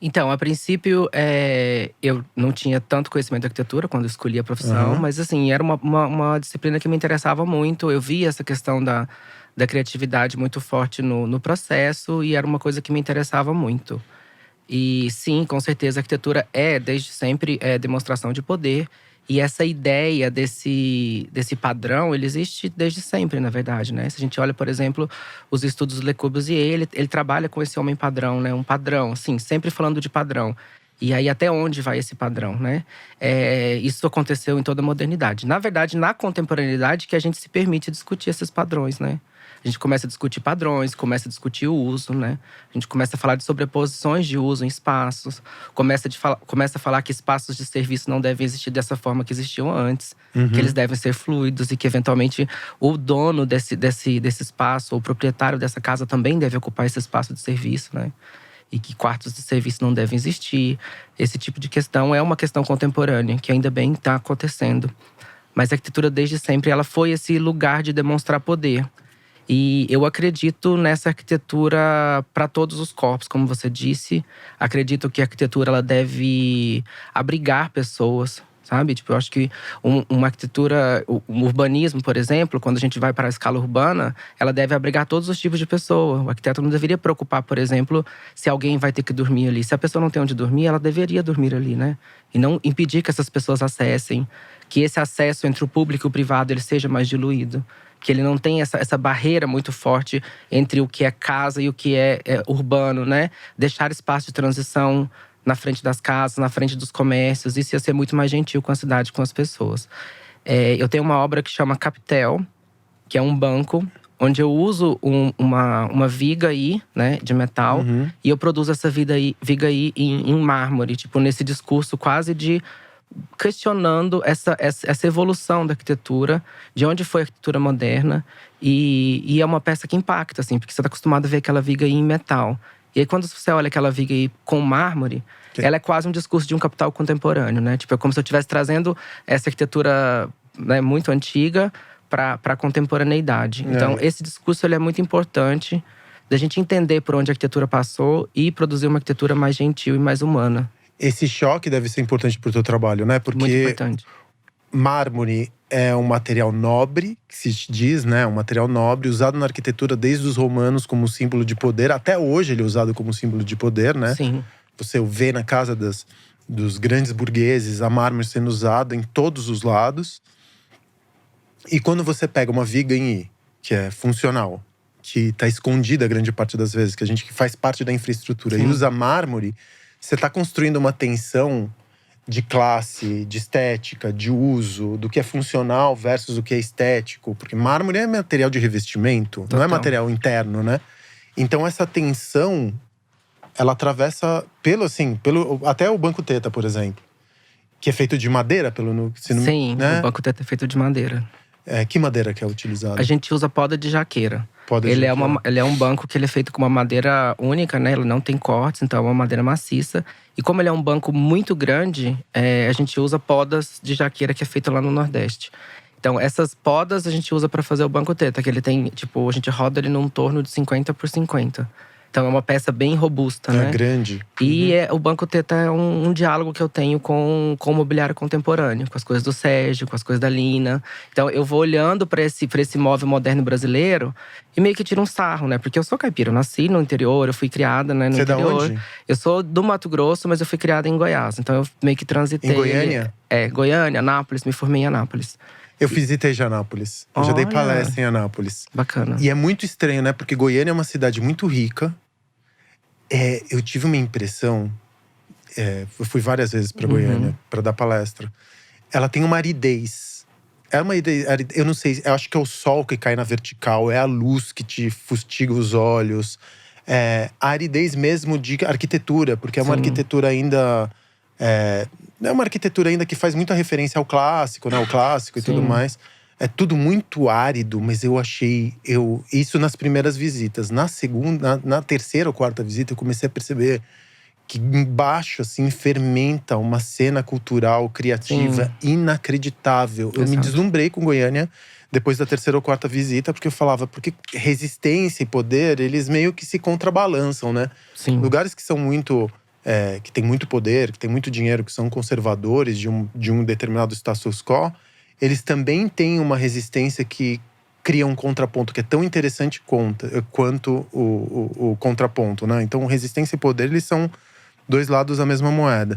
Então, a princípio, eu não tinha tanto conhecimento de arquitetura quando eu escolhi a profissão. Aham. Mas assim, era uma disciplina que me interessava muito. Eu via essa questão da criatividade muito forte no processo. E era uma coisa que me interessava muito. E sim, com certeza, a arquitetura desde sempre, demonstração de poder. E essa ideia desse padrão, ele existe desde sempre, na verdade, né? Se a gente olha, por exemplo, os estudos do Le Corbusier, ele trabalha com esse homem padrão, né? Um padrão, assim, sempre falando de padrão. E aí, até onde vai esse padrão, né? Isso aconteceu em toda a modernidade. Na verdade, na contemporaneidade que a gente se permite discutir esses padrões, né? A gente começa a discutir padrões, começa a discutir o uso, né? A gente começa a falar de sobreposições de uso em espaços. Começa a falar que espaços de serviço não devem existir dessa forma que existiam antes. Que eles devem ser fluidos e que, eventualmente, o dono desse espaço, ou o proprietário dessa casa também deve ocupar esse espaço de serviço, né? E que quartos de serviço não devem existir. Esse tipo de questão é uma questão contemporânea, que ainda bem está acontecendo. Mas a arquitetura, desde sempre, ela foi esse lugar de demonstrar poder. E eu acredito nessa arquitetura para todos os corpos, como você disse. Acredito que a arquitetura ela deve abrigar pessoas, sabe? Tipo, eu acho que uma arquitetura, um urbanismo, por exemplo, quando a gente vai para a escala urbana, ela deve abrigar todos os tipos de pessoa. O arquiteto não deveria preocupar, por exemplo, se alguém vai ter que dormir ali. Se a pessoa não tem onde dormir, ela deveria dormir ali, né? E não impedir que essas pessoas acessem. Que esse acesso entre o público e o privado ele seja mais diluído. Que ele não tem essa barreira muito forte entre o que é casa e o que é urbano, né? Deixar espaço de transição na frente das casas, na frente dos comércios. Isso ia ser muito mais gentil com a cidade, com as pessoas. Eu tenho uma obra que chama Capitel, que é um banco onde eu uso uma viga aí, né, de metal. E eu produzo essa viga aí em mármore. Tipo, nesse discurso quase de questionando essa evolução da arquitetura, de onde foi a arquitetura moderna. E é uma peça que impacta, assim, porque você está acostumado a ver aquela viga aí em metal. E aí, quando você olha aquela viga aí com mármore, ela é quase um discurso de um capital contemporâneo, né? Tipo, é como se eu estivesse trazendo essa arquitetura, né, muito antiga para a contemporaneidade. Então, esse discurso ele é muito importante da gente entender por onde a arquitetura passou e produzir uma arquitetura mais gentil e mais humana. Esse choque deve ser importante pro teu trabalho, né? Muito Porque importante. mármore é um material nobre, que se diz, né? Um material nobre, usado na arquitetura desde os romanos como símbolo de poder. Até hoje ele é usado como símbolo de poder, né? Sim. Você vê na casa dos grandes burgueses a mármore sendo usada em todos os lados. E quando você pega uma viga em I, que é funcional, que tá escondida a grande parte das vezes, que faz parte da infraestrutura, e usa mármore, você tá construindo uma tensão de classe, de estética, de uso, do que é funcional versus o que é estético. Porque mármore é material de revestimento, Total. não é material interno, né? Então essa tensão, ela atravessa pelo até o Banco Teta, por exemplo. Que é feito de madeira, Sim, né? o banco teta é feito de madeira. Que madeira que é utilizada? A gente usa poda de jaqueira. Poda de Ele jaqueira. ele é um banco que ele é feito com uma madeira única, né? Ele não tem cortes, então é uma madeira maciça. E como ele é um banco muito grande, a gente usa podas de jaqueira que é feita lá no Nordeste. Então, essas podas a gente usa para fazer o banco teta, que ele tem, tipo, a gente roda ele num torno de 50 por 50. Então é uma peça bem robusta, né? É grande. E o Banco Teta é um diálogo que eu tenho com o mobiliário contemporâneo. Com as coisas do Sérgio, com as coisas da Lina. Então eu vou olhando para esse móvel moderno brasileiro e meio que tiro um sarro, né? Porque eu sou caipira, eu nasci no interior, eu fui criada, né, no Você é da interior. onde? Eu sou do Mato Grosso, mas eu fui criada em Goiás. Então eu meio que transitei… Em Goiânia? Goiânia, Anápolis, me formei em Anápolis. Eu visitei Anápolis. Eu já dei Olha! palestra em Anápolis. Bacana. E é muito estranho, né? Porque Goiânia é uma cidade muito rica. Eu tive uma impressão… eu fui várias vezes para Goiânia para dar palestra. Ela tem uma aridez. É uma aridez, eu não sei, eu acho que é o sol que cai na vertical, é a luz que te fustiga os olhos. A aridez mesmo de arquitetura, porque é uma arquitetura ainda… é uma arquitetura ainda que faz muita referência ao clássico, né? O clássico e tudo mais. É tudo muito árido, mas eu achei… isso nas primeiras visitas. Na segunda, na terceira ou quarta visita, eu comecei a perceber que embaixo, assim, fermenta uma cena cultural, criativa, inacreditável. Eu me deslumbrei com Goiânia depois da terceira ou quarta visita, porque eu falava… Porque resistência e poder, eles meio que se contrabalançam, né? Sim. Lugares que são muito… que tem muito poder, que tem muito dinheiro, que são conservadores de um determinado status quo, eles também têm uma resistência que cria um contraponto que é tão interessante quanto o contraponto, né? Então, resistência e poder, eles são dois lados da mesma moeda.